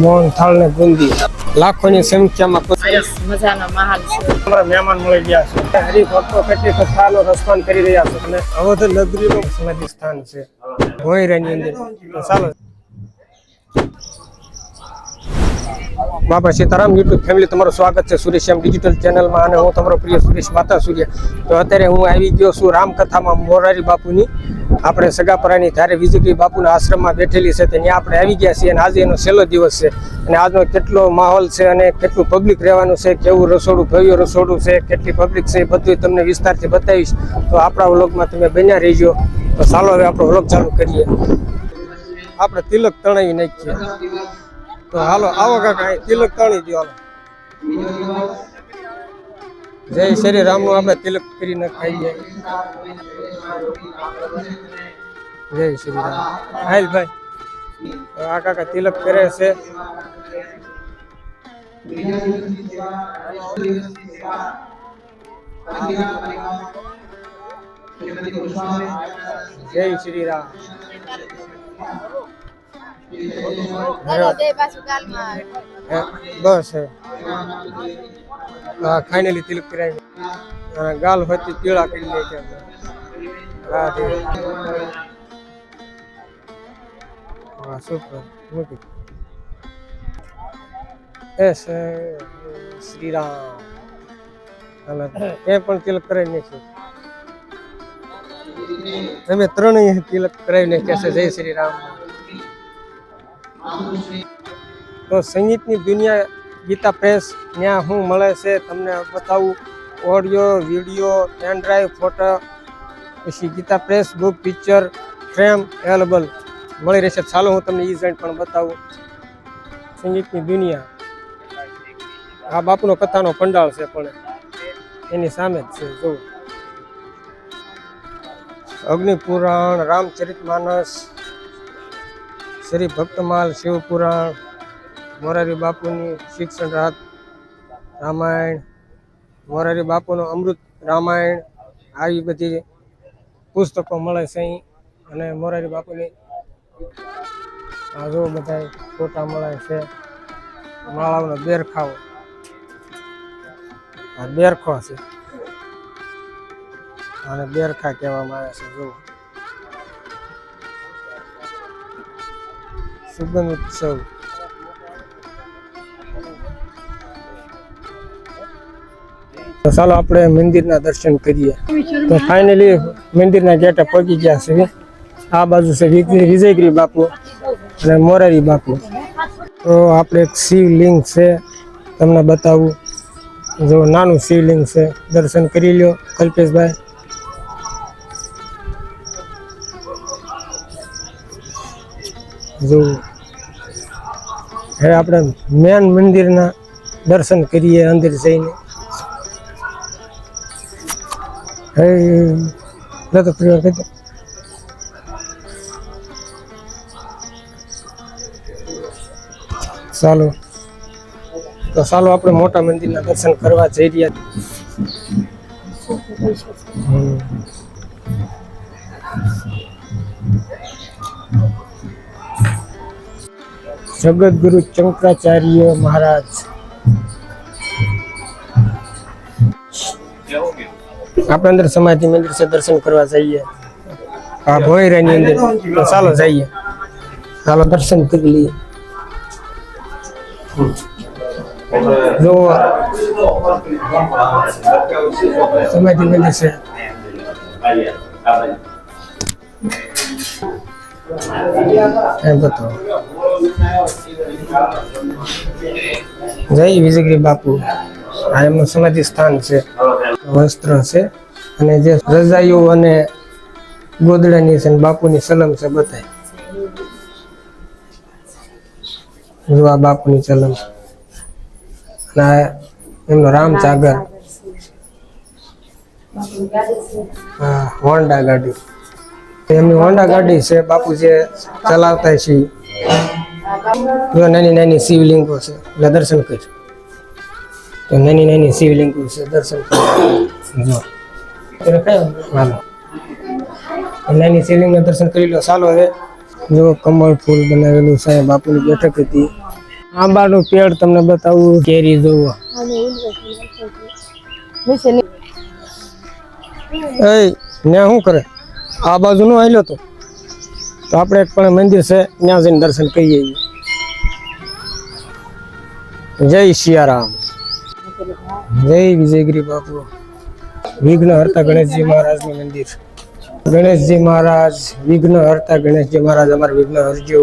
મોહન થાળ ને બુંદી લાખોની સંખ્યામાં મજાનો માહોલ છે. અમારા મહેમાન મળી ગયા છે. હરિભક્તો કેટલી કથાનો રસપાન કરી રહ્યા છે અને અવધ નગરીનું સમાધિ સ્થાન છે ભોંયરાની અંદર. ચાલો બાબા સીતારામ યુટ્યુબ ફેમિલી, તમારું સ્વાગત છે સુરેશ્યામ ડિજિટલ ચેનલમાં અને હું તમારો પ્રિય સુરેશ માતા સૂર્ય. તો અત્યારે હું આવી ગયો છું રામકથામાં મોરારી બાપુની આપણે સગાપરાની ધારે વિજયગીરી બાપુના આશ્રમમાં બેઠેલી છે ત્યાં આપણે આવી ગયા છીએ અને આજે એનો છેલ્લો દિવસ છે અને આજનો કેટલો માહોલ છે અને કેટલું પબ્લિક રહેવાનું છે, કેવું રસોડું, ભવ્ય રસોડું છે, કેટલી પબ્લિક છે, એ બધું તમને વિસ્તારથી બતાવીશ. તો આપણા વ્લોગમાં તમે બન્યા રહેજો. તો ચાલો હવે આપણો વ્લોગ ચાલુ કરીએ. આપણે તિલક તણાવી નાખીએ. તો હાલો આવો કાકા, તિલક તણી દો. હાલો, જય શ્રી રામનું આપણે તિલક કરી નાખાઈએ. જય શ્રી રામ. હાલ ભાઈ, આ કાકા તિલક કરે છે. જય શ્રી રામ. બસ હા, ફાઇનલી તિલક કરાવી ગાલ હતી પીળા કરી લે છે. હા સુપર મૂકી. શ્રી રામ. એ પણ તિલક કરાવી નાખ્યું. તમે ત્રણેય તિલક કરાવી નાખ્યા છે. જય શ્રી રામ. તો સંગીતની દુનિયા ગીતા પ્રેસ ત્યાં શું મળે છે તમને બતાવું. Audio, video, pen drive, photo, પછી Gita Press, book, picture, frame available મળી રહેશે. ચાલો હું તમને ઇવેન્ટ પણ બતાવું. સંગીતની દુનિયા આ બાપુનો કથાનો પંડાળ છે પણ એની સામે જ છે. જો અગ્નિપુરાણ, રામચરિતમાનસ, શ્રી ભક્તમાલ, શિવપુરાણ, મોરારી બાપુની શિક્ષણ રાત, રામાયણ, મોરારી બાપુનો અમૃત રામાયણ, આવી બધી પુસ્તકો મળે છે અહીં. અને મોરારી બાપુની આ જો બધા ફોટા મળે છે. માળાઓનો બેરખાઓ, આ બેરખો છે અને બેરખા કહેવામાં આવે છે. જો સુગંધ ઉત્સવ. તો ચાલો આપણે મંદિરના દર્શન કરીએ. તો ફાઇનલી મંદિરના ગેટે પહોંચી ગયા છે. આ બાજુ છે વિજયગીરી બાપુ અને મોરારી બાપુ. તો આપણે એક શિવલિંગ છે તમને બતાવું. જો નાનું શિવલિંગ છે, દર્શન કરી લ્યો કલ્પેશભાઈ. જો હવે આપણે મેન મંદિરના દર્શન કરીએ અંદર જઈને. તો પ્રિય કહેતો ચાલો. તો ચાલો આપણે મોટા મંદિરના દર્શન કરવા જઈ રહ્યા. જગતગુરુ શંકરાચાર્ય મહારાજ. આપણે અંદર સમાધિ મંદિર છે, દર્શન કરવા જઈએ. આ ભોંયરાની અંદર. તો ચાલો જઈએ. ચાલો દર્શન કરી લઈએ. જો સમાધિ મંદિર છે. એમ બતાવો. જય વિજયગીરી બાપુ. આ એમનું સમાધિ સ્થાન છે. વસ્ત્ર છે અને જે રજાઈઓ અને ગોદડાની છે, બાપુની સલમ છે બધાય. જો આ બાપુની સલમ અને એમનો રામ ચાગર. હા, હોન્ડા ગાડી. એમની હોન્ડા ગાડી છે. બાપુ જે ચલાવતા છે. નાની નાની શિવલિંગો છે એટલે દર્શન કરી. તો નાની નાની શિવલિંગો છે, દર્શન કરી. જો નાની શિવલિંગના દર્શન કરી લો. ચાલો હવે જો કમળ ફૂલ બનાવેલું છે. બાપુની બેઠક હતી. આંબાનું પેડ તમને બતાવું, કેરી જોવો. એ ને શું કરે આ બાજુ નો આવેલો તો આપણે એક પણ મંદિર છે ત્યાં જઈને દર્શન કરીએ. જય સિયારામ, જય વિજયગીરી બાપુ. વિઘ્ન હરતા ગણેશજી મહારાજનું મંદિર. ગણેશજી મહારાજ વિઘ્ન હરતા ગણેશજી મહારાજ અમારા વિઘ્ન હરજો.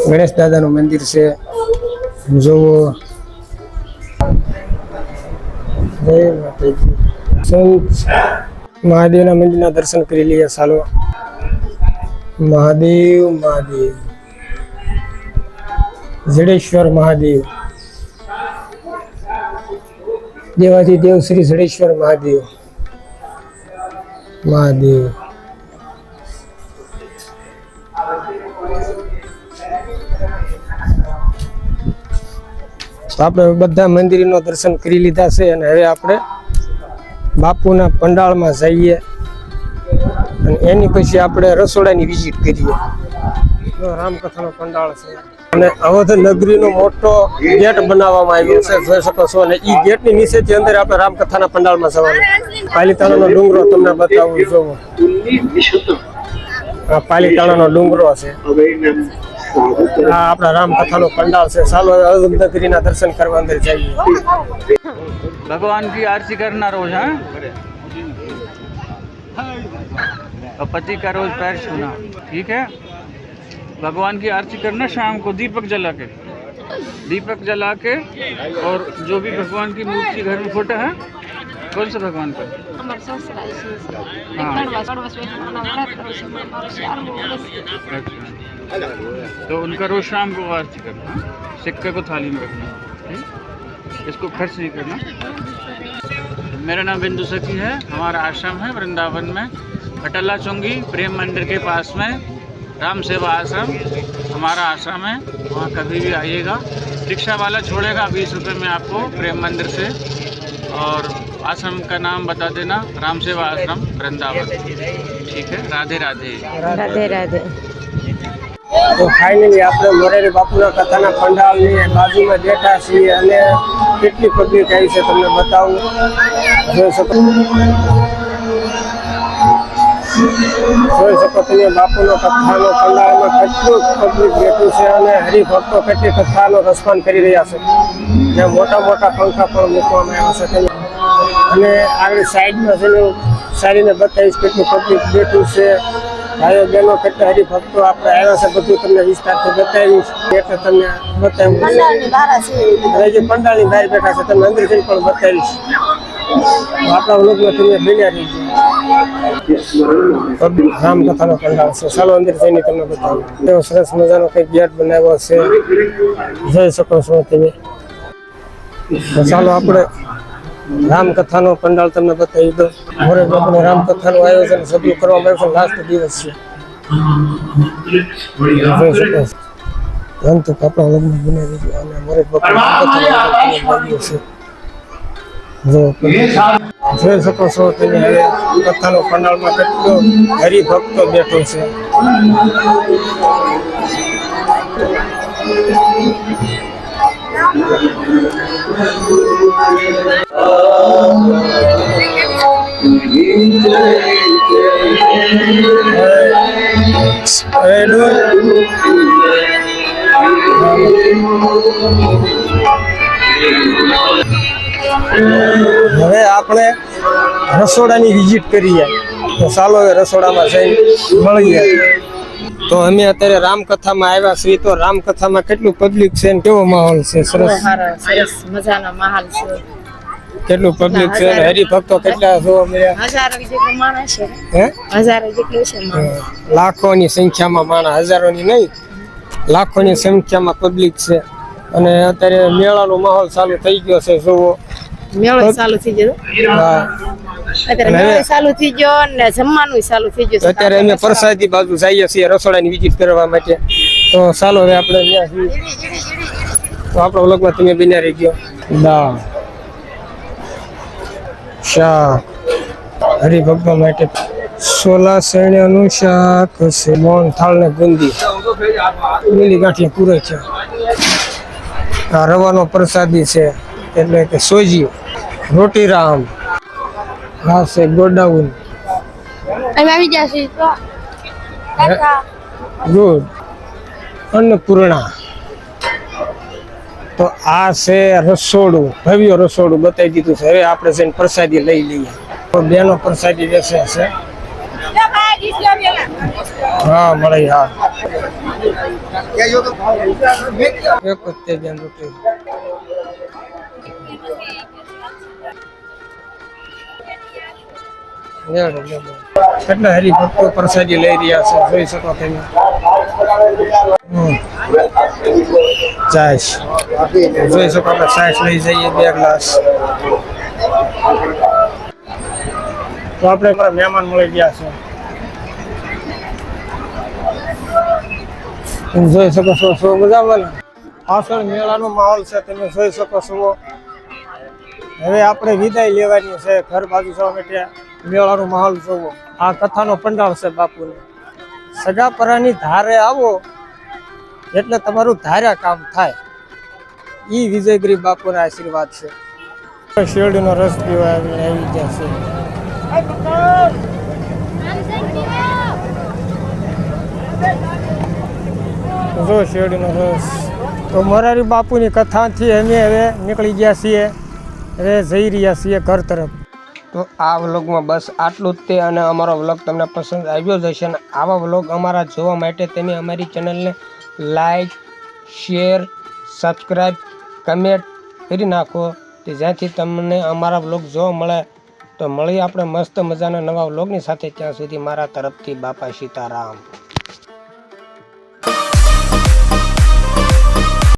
ગણેશ દાદાનું મંદિર છે જોવો. જય માતાજી. સંત મહાદેવના મંદિરના દર્શન કરી લઈએ. ચાલો મહાદેવ મહાદેવ જડેશ્વર મહાદેવ, દેવાથી દેવ શ્રી જડેશ્વર મહાદેવ. મહાદેવ તો આપણે બધા મંદિરનો દર્શન કરી લીધા છે અને હવે આપણે બાપુના પંડાળમાં જઈએ અને એની પછી આપણે રસોડાની વિઝિટ કરીએ. રામકથાનો પંડાળ છે અને અવધ નગરીનો મોટો ગેટ બનાવવામાં આવ્યો છે, જોઈ શકો છો. અને એ ગેટની નીચેથી અંદર આપણે રામકથાના પંડાળમાં જવાનું. પાલીતાણાનો ડુંગરો તમને બતાવું જોવો. આ પાલીતાણાનો ડુંગરો છે. આ આપણા રામકથાનો પંડાળ છે. ચાલો અવધ નગરીના દર્શન કરવા અંદર જઈએ. भगवान की आरती करना रोज, हाँ, और पति का रोज पैर छूना, ठीक है। भगवान की आरती करना शाम को दीपक जला के और जो भी भगवान की मूर्ति घर में फोटो है, कौन सा भगवान का? अच्छा, तो उनका रोज शाम को आरती करना, सिक्के को थाली में रखना, ठीक? इसको खर्च नहीं करना। मेरा नाम बिंदु सखी है। हमारा आश्रम है वृंदावन में, अटला चुंगी प्रेम मंदिर के पास में राम सेवा आश्रम हमारा आश्रम है। वहाँ कभी भी आइएगा। रिक्शा वाला छोड़ेगा 20 रुपये में आपको प्रेम मंदिर से, और आश्रम का नाम बता देना, राम सेवा आश्रम वृंदावन, ठीक है। राधे राधे। રાધે રાધે. તો ફાઇનલી આપણે મોરારી બાપુના કથાના પંડાળની બાજુમાં બેઠા છીએ અને કેટલી પબ્લિક આવી છે તમને બતાવું. જોઈ શકો તમે બાપુનો કથાનો પંડાળમાં કેટલું પબ્લિક બેઠું છે અને હરિભક્તો કેટલી કથાનો રસપાન કરી રહ્યા છે. જ્યાં મોટા મોટા પંખા પણ મૂકવામાં આવ્યા છે. અને આગળ સાઈડમાં જેને સારીને બતાવીશ કેટલું પબ્લિક બેઠું છે. ભાઈઓ બહેનો કેટલા હરિભક્તો આપણે આવ્યા છે બધું તમને વિસ્તારથી બતાવીશ. એટલે તમને બતાવ્યું હવે જે પંડાળની બહાર બેઠા છે તમને અંદર જઈને પણ બતાવીશ. આપણા વ્લોગમાં તમે બન્યા રહીજો. રામકથાનો પંડાળ છે. ચાલો અંદર જઈને તમને બતાવું. એવો સરસ મજાનો કંઈક ગેટ બનાવ્યો છે, જોઈ શકો છો તમે. તો ચાલો આપણે રામકથાનો પંડાળ તમને બતાવી દો. મોરે બાપુને રામકથાનું આયોજન સભ્ય કરવામાં આવ્યું છે. લાસ્ટ દિવસ છે. અંત આપણા લગ્ન બની રહ્યું અને મોરે બાપુ છે. જોઈ શકો છો તમે હવે કથાનો પંડાળમાં કેટલો હરિભક્તો બેઠો છે. હવે આપણે રસોડાની વિઝિટ કરીએ. તો ચાલો હવે રસોડામાં જઈ મળીએ. તો અમે અત્યારે રામકથામાં આવ્યા છીએ. તો રામકથામાં કેટલું પબ્લિક છે ને કેવો માહોલ છે? સરસ સરસ મજાનો માહોલ છે. કેટલું પબ્લિક છે, હરિભક્તો કેટલા જોવા મળ્યા? હજારો જેટલો માણસ છે. હે, હજારો જેટલું છે માણસ. લાખોની સંખ્યામાં માણસ, હજારોની નહીં લાખોની સંખ્યામાં પબ્લિક છે. અને અત્યારે મેળાનો માહોલ ચાલુ થઈ ગયો છે. જોવો મેળો ચાલુ થઈ ગયો. હા, અત્યારે મેળો ચાલુ થઈ ગયો ને જમવાનું ચાલુ થઈ ગયું. અત્યારે અમે પ્રસાદી બાજુ જઈએ છીએ રસોડાની વિઝિટ કરવા માટે. તો ચાલો હવે આપણે ત્યાં છીએ. તો આપણા વ્લોગમાં તમે બન્યા રહી ગયો. દાળ શાક હરિભક્તો માટે સોલા સૈન્યનું શાક છે. મોહન થાળ ને બુંદી લીલી ગાંઠિયા પૂરો છે. આ રવાનો પ્રસાદી છે એટલે કે સોજી, રોટી રામ, હા છે ગોડાઉન, અમે આવી જશે તો ગુડ, અન્નપૂર્ણા. તો આ છે રસોડું, ભવ્ય રસોડું બતાવી દીધું છે. હવે આપણે જઈને પ્રસાદી લઈ લઈએ. તો બેનો પ્રસાદી વેચે છે. હા મળે, હા એક જ તે બેન રોટી. એટલે હરિભક્તો પ્રસાદી લઈ રહ્યા છે, જોઈ શકો તમે. ચાશ જોઈ શકો, આપણે ચાશ લઈ જઈએ 2 ગ્લાસ. તો આપણે મારા મહેમાન મળી ગયા છે. તમે જોઈ શકો છો, શું મજામાં ને? પાછળ મેળાનો માહોલ છે, તમે જોઈ શકો છો. હવે આપણે વિદાય લેવાની છે, ઘર બાજુ જવા માટે. મેળાનો માહોલ જોવો. આ કથાનો પંડાળ છે બાપુને. સગાપરાની ધારે આવો એટલે તમારું ધાર્યા કામ થાય. ઈ વિજયગીરી બાપુના આશીર્વાદ છે. શેરડીનો રસ પીવા આવી ગયા છે. જો શેરડીનો રસ. તો મોરારી બાપુની કથાથી અમે હવે નીકળી ગયા છીએ. હવે જઈ રહ્યા છીએ ઘર તરફ. તો આ વ્લોગમાં બસ આટલું જ તે. અને અમારો વ્લોગ તમને પસંદ આવ્યો જ હશે. અને આવા વ્લોગ અમારા જોવા માટે તમે અમારી ચેનલને લાઈક, શેર, સબસ્ક્રાઈબ, કમેન્ટ કરી નાખો, કે જ્યાંથી તમને અમારા વ્લોગ જોવા મળે. તો મળીએ આપણે મસ્ત મજાના નવા વ્લોગની સાથે. ત્યાં સુધી મારા તરફથી બાપા સીતારામ.